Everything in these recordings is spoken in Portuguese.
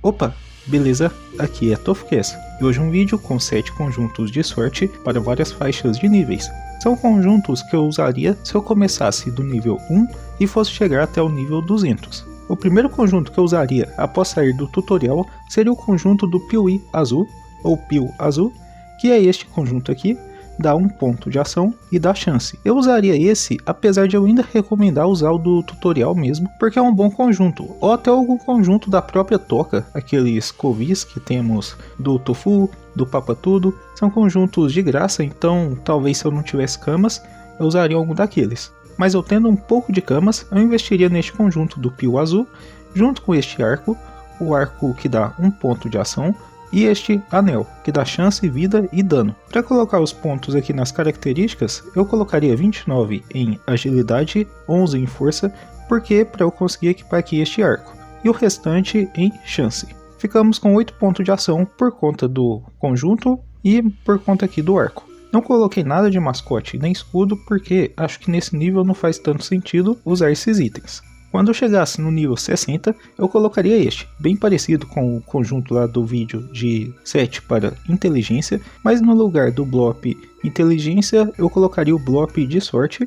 Opa, beleza? Aqui é Tofcast e hoje um vídeo com 7 conjuntos de sorte para várias faixas de níveis. São conjuntos que eu usaria se eu começasse do nível 1 e fosse chegar até o nível 200. O primeiro conjunto que eu usaria após sair do tutorial seria o conjunto do Piuí Azul, ou Piu Azul, que é este conjunto aqui, dá 1 ponto de ação e dá chance. Eu usaria esse, apesar de eu ainda recomendar usar o do tutorial mesmo, porque é um bom conjunto, ou até algum conjunto da própria toca, aqueles covis que temos do Tofu, do Papatudo, são conjuntos de graça, então talvez se eu não tivesse camas, eu usaria algum daqueles. Mas eu tendo um pouco de camas, eu investiria neste conjunto do Piu Azul, junto com este arco, o arco que dá 1 ponto de ação, e este anel, que dá chance, vida e dano. Para colocar os pontos aqui nas características, eu colocaria 29 em agilidade, 11 em força, porque para eu conseguir equipar aqui este arco, e o restante em chance. Ficamos com 8 pontos de ação por conta do conjunto e por conta aqui do arco. Não coloquei nada de mascote nem escudo porque acho que nesse nível não faz tanto sentido usar esses itens. Quando eu chegasse no nível 60, eu colocaria este, bem parecido com o conjunto lá do vídeo de 7 para inteligência, mas no lugar do Blop inteligência, eu colocaria o Blop de sorte,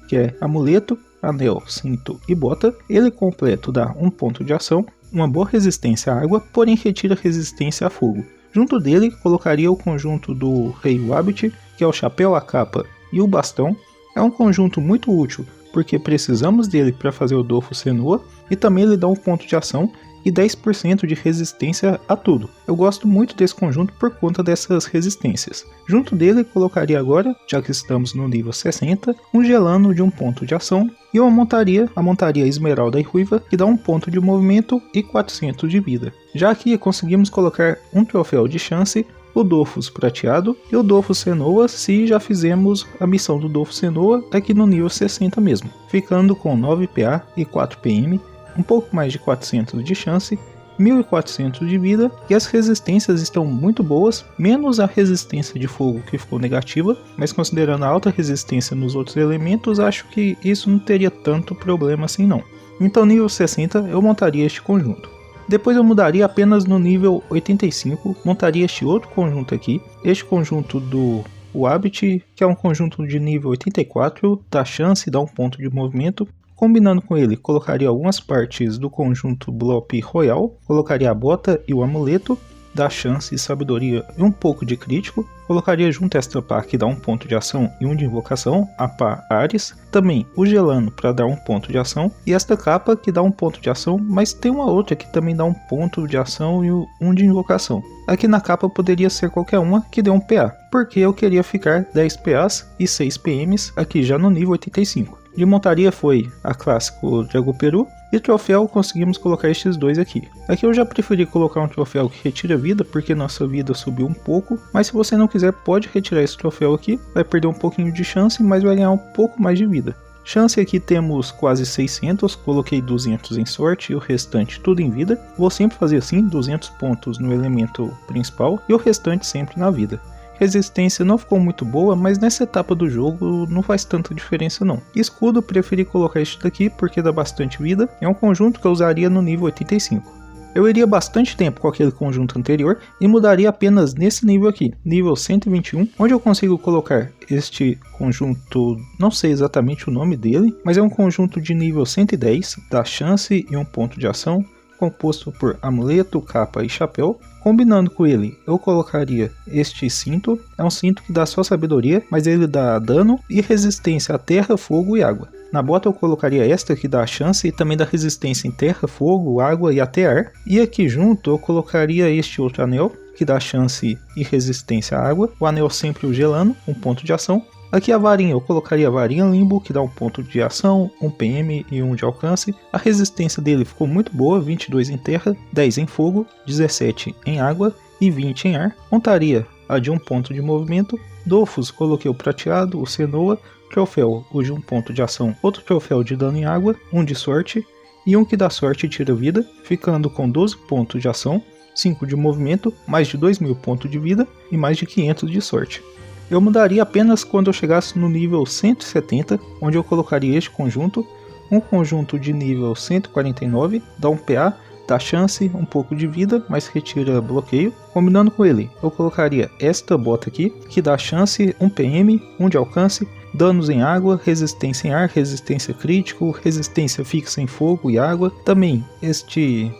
que é amuleto, anel, cinto e bota. Ele completo dá 1 ponto de ação, uma boa resistência à água, porém retira resistência a fogo. Junto dele, colocaria o conjunto do Rei Wabbit, que é o chapéu, a capa e o bastão. É um conjunto muito útil, porque precisamos dele para fazer o Dofus Senua, e também ele dá 1 ponto de ação e 10% de resistência a tudo. Eu gosto muito desse conjunto por conta dessas resistências. Junto dele colocaria agora, já que estamos no nível 60, um gelano de 1 ponto de ação e uma montaria, a montaria Esmeralda e Ruiva, que dá 1 ponto de movimento e 400 de vida. Já aqui conseguimos colocar um troféu de chance, o Dofus prateado e o Dofus Senua se já fizemos a missão do Dofus Senua aqui no nível 60 mesmo, ficando com 9 PA e 4 PM, um pouco mais de 400 de chance, 1400 de vida e as resistências estão muito boas, menos a resistência de fogo que ficou negativa, mas considerando a alta resistência nos outros elementos, acho que isso não teria tanto problema assim não. Então nível 60 eu montaria este conjunto. Depois eu mudaria apenas no nível 85, montaria este outro conjunto aqui, este conjunto do Wabbit, que é um conjunto de nível 84, dá chance e dá 1 ponto de movimento. Combinando com ele, colocaria algumas partes do conjunto Blop Royal, colocaria a bota e o amuleto, dá chance e sabedoria e um pouco de crítico. Colocaria junto esta pá que dá 1 ponto de ação e 1 de invocação, a pá Ares. Também o gelano para dar 1 ponto de ação. E esta capa que dá 1 ponto de ação, mas tem uma outra que também dá 1 ponto de ação e 1 de invocação. Aqui na capa poderia ser qualquer uma que dê 1 PA, porque eu queria ficar 10 PAs e 6 PMs aqui já no nível 85. De montaria foi a clássico Dragoperu, e troféu conseguimos colocar estes dois aqui. Aqui eu já preferi colocar um troféu que retira vida, porque nossa vida subiu um pouco, mas se você não quiser pode retirar esse troféu aqui, vai perder um pouquinho de chance, mas vai ganhar um pouco mais de vida. Chance aqui temos quase 600, coloquei 200 em sorte e o restante tudo em vida. Vou sempre fazer assim, 200 pontos no elemento principal e o restante sempre na vida. Resistência não ficou muito boa, mas nessa etapa do jogo não faz tanta diferença não. Escudo preferi colocar este daqui porque dá bastante vida, é um conjunto que eu usaria no nível 85. Eu iria bastante tempo com aquele conjunto anterior e mudaria apenas nesse nível aqui, nível 121, onde eu consigo colocar este conjunto, não sei exatamente o nome dele, mas é um conjunto de nível 110, dá chance e 1 ponto de ação, composto por amuleto, capa e chapéu. Combinando com ele, eu colocaria este cinto, é um cinto que dá só sabedoria, mas ele dá dano e resistência a terra, fogo e água. Na bota eu colocaria esta que dá a chance e também dá resistência em terra, fogo, água e até ar. E aqui junto eu colocaria este outro anel, que dá chance e resistência à água, o anel sempre o gelano, 1 ponto de ação. Aqui a varinha, eu colocaria a varinha limbo, que dá 1 ponto de ação, 1 PM e 1 de alcance. A resistência dele ficou muito boa, 22 em terra, 10 em fogo, 17 em água e 20 em ar. Montaria a de 1 ponto de movimento. Dofus, coloquei o prateado, o Senua. Troféu, o de 1 ponto de ação, outro troféu de dano em água, 1 de sorte e 1 que dá sorte e tira vida, ficando com 12 pontos de ação, 5 de movimento, mais de 2.000 pontos de vida e mais de 500 de sorte. Eu mudaria apenas quando eu chegasse no nível 170, onde eu colocaria este conjunto, um conjunto de nível 149, dá 1 PA, dá chance, um pouco de vida, mas retira bloqueio. Combinando com ele, eu colocaria esta bota aqui, que dá chance, 1 PM, 1 de alcance, danos em água, resistência em ar, resistência crítico, resistência fixa em fogo e água. Também este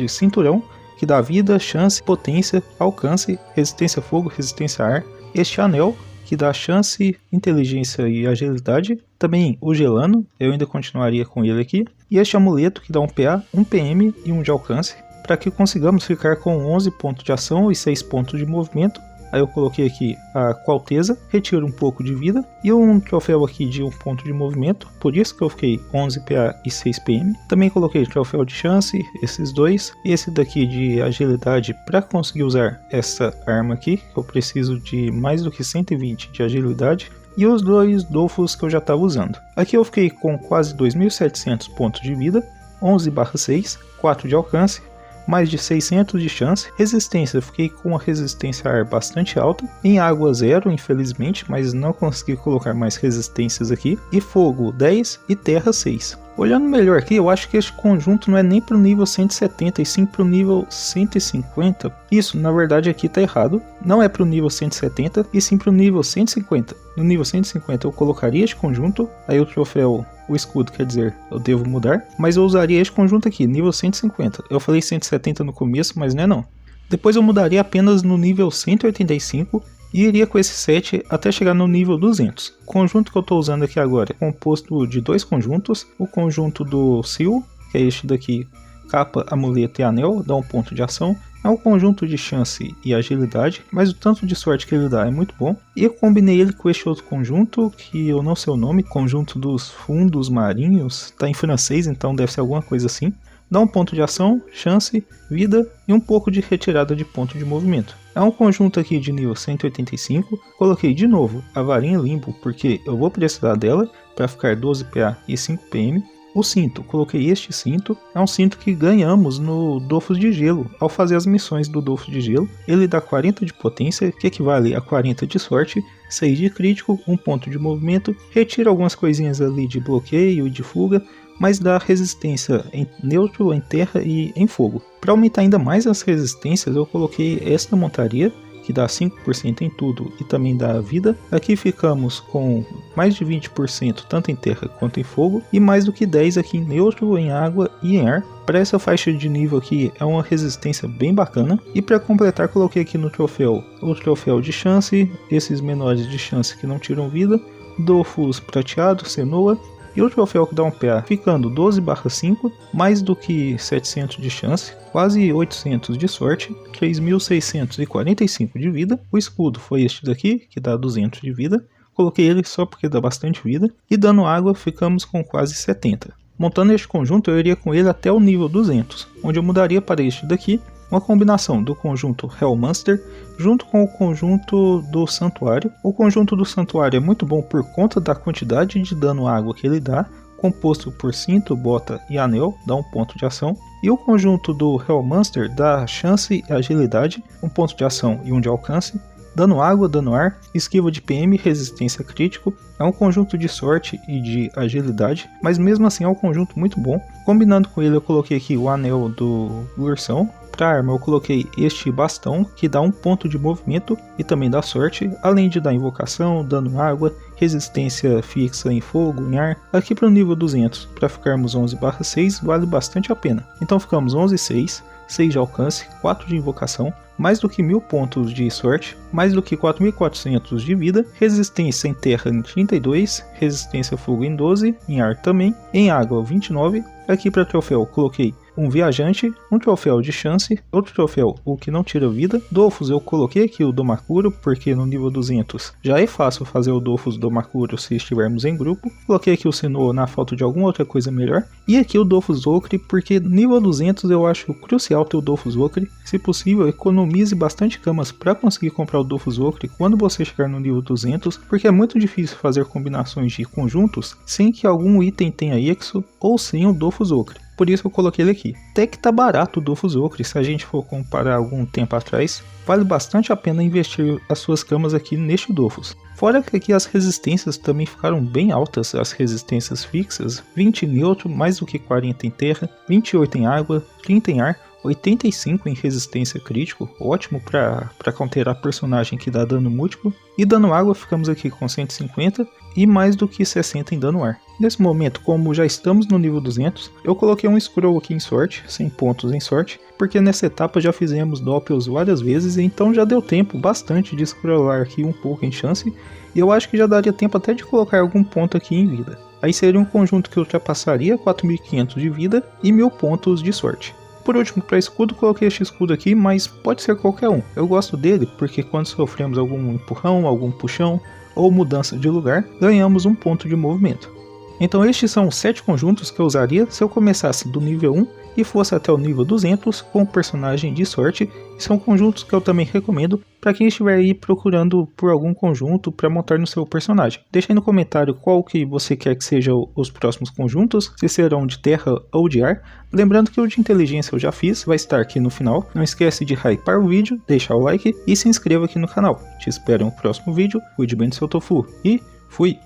cinturão, que dá vida, chance, potência, alcance, resistência a fogo, resistência a ar. Este anel, que dá chance, inteligência e agilidade. Também o gelano, eu ainda continuaria com ele aqui. E este amuleto, que dá 1 PA, 1 PM e 1 de alcance, para que consigamos ficar com 11 pontos de ação e 6 pontos de movimento. Aí eu coloquei aqui a Qualteza, retiro um pouco de vida e um troféu aqui de 1 ponto de movimento, por isso que eu fiquei 11 PA e 6 PM. Também coloquei troféu de chance, esses dois, e esse daqui de agilidade para conseguir usar essa arma aqui, que eu preciso de mais do que 120 de agilidade. E os dois Dofus que eu já estava usando. Aqui eu fiquei com quase 2.700 pontos de vida, 11/6, 4 de alcance, mais de 600 de chance. Resistência, eu fiquei com uma resistência a ar bastante alta. Em água 0, infelizmente, mas não consegui colocar mais resistências aqui. E fogo 10 e terra 6. Olhando melhor aqui, eu acho que este conjunto não é nem para o nível 170 e sim para o nível 150. Isso, na verdade, aqui está errado. Não é para o nível 170 e sim para o nível 150. No nível 150 eu colocaria este conjunto, aí o troféu, o escudo, quer dizer, eu devo mudar. Mas eu usaria este conjunto aqui, nível 150. Eu falei 170 no começo, mas não é não. Depois eu mudaria apenas no nível 185. E iria com esse set até chegar no nível 200. O conjunto que eu estou usando aqui agora é composto de dois conjuntos. O conjunto do Seal, que é este daqui, capa, amuleto e anel, dá 1 ponto de ação. É um conjunto de chance e agilidade, mas o tanto de sorte que ele dá é muito bom. E eu combinei ele com este outro conjunto, que eu não sei o nome, conjunto dos fundos marinhos. Está em francês, então deve ser alguma coisa assim. Dá 1 ponto de ação, chance, vida e um pouco de retirada de ponto de movimento. É um conjunto aqui de nível 185. Coloquei de novo a varinha limbo, porque eu vou precisar dela para ficar 12 PA e 5 PM. O cinto, coloquei este cinto, é um cinto que ganhamos no Dofus de Gelo, ao fazer as missões do Dofus de Gelo. Ele dá 40 de potência, que equivale a 40 de sorte, 6 de crítico, 1 ponto de movimento, retira algumas coisinhas ali de bloqueio e de fuga, mas dá resistência em neutro, em terra e em fogo. Para aumentar ainda mais as resistências, eu coloquei esta montaria, que dá 5% em tudo e também dá vida. Aqui ficamos com mais de 20% tanto em terra quanto em fogo, e mais do que 10 aqui em neutro, em água e em ar. Para essa faixa de nível aqui é uma resistência bem bacana. E para completar, coloquei aqui no troféu o troféu de chance, esses menores de chance que não tiram vida, Dofus prateado, cenoa, e o troféu que dá 1 PA, ficando 12/5, mais do que 700 de chance, quase 800 de sorte, 3.645 de vida. O escudo foi este daqui, que dá 200 de vida. Coloquei ele só porque dá bastante vida. E dando água, ficamos com quase 70. Montando este conjunto, eu iria com ele até o nível 200, onde eu mudaria para este daqui, uma combinação do conjunto Hellmonster junto com o conjunto do Santuário. O conjunto do Santuário é muito bom por conta da quantidade de dano água que ele dá, composto por cinto, bota e anel, dá 1 ponto de ação. E o conjunto do Hellmonster dá chance e agilidade, 1 ponto de ação e 1 de alcance. Dano água, dano ar, esquiva de PM, resistência crítico. É um conjunto de sorte e de agilidade, mas mesmo assim é um conjunto muito bom. Combinando com ele, eu coloquei aqui o anel do ursão. Para arma eu coloquei este bastão, que dá 1 ponto de movimento e também dá sorte, além de dar invocação, dano água, resistência fixa em fogo, em ar. Aqui para o nível 200, para ficarmos 11/6, vale bastante a pena. Então ficamos 11/6, 6 de alcance, 4 de invocação, mais do que 1000 pontos de sorte, mais do que 4.400 de vida, resistência em terra em 32, resistência a fogo em 12, em ar também, em água 29. Aqui para troféu coloquei um viajante, um troféu de chance, outro troféu, o que não tira vida. Dofus eu coloquei aqui o Domakuro, porque no nível 200 já é fácil fazer o Dofus Domakuro se estivermos em grupo. Coloquei aqui o Senô na falta de alguma outra coisa melhor. E aqui o Dofus Okri, porque nível 200 eu acho crucial ter o Dofus Okri. Se possível, economize bastante camas para conseguir comprar o Dofus Okri quando você chegar no nível 200, porque é muito difícil fazer combinações de conjuntos sem que algum item tenha Exo ou sem o Dofus Okri. por isso eu coloquei ele aqui. Até que tá barato o Dofus Ocre, se a gente for comparar algum tempo atrás, vale bastante a pena investir as suas camas aqui neste Dofus. Fora que aqui as resistências também ficaram bem altas, as resistências fixas, 20 em neutro, mais do que 40 em terra, 28 em água, 30 em ar, 85 em resistência crítico, ótimo para counterar personagem que dá dano múltiplo, e dano água ficamos aqui com 150 e mais do que 60 em dano ar. Nesse momento, como já estamos no nível 200, eu coloquei um scroll aqui em sorte, 100 pontos em sorte, porque nessa etapa já fizemos doppels várias vezes, então já deu tempo bastante de scrollar aqui um pouco em chance, e eu acho que já daria tempo até de colocar algum ponto aqui em vida. Aí seria um conjunto que ultrapassaria 4.500 de vida e 1.000 pontos de sorte. Por último, para escudo, coloquei este escudo aqui, mas pode ser qualquer um. Eu gosto dele porque quando sofremos algum empurrão, algum puxão ou mudança de lugar, ganhamos um ponto de movimento. Então estes são os 7 conjuntos que eu usaria se eu começasse do nível 1 e fosse até o nível 200 com o personagem de sorte. E são conjuntos que eu também recomendo para quem estiver aí procurando por algum conjunto para montar no seu personagem. Deixa aí no comentário qual que você quer que sejam os próximos conjuntos, se serão de terra ou de ar. Lembrando que o de inteligência eu já fiz, vai estar aqui no final. Não esquece de hypar o vídeo, deixar o like e se inscreva aqui no canal. Te espero no próximo vídeo, cuide bem do seu tofu e fui!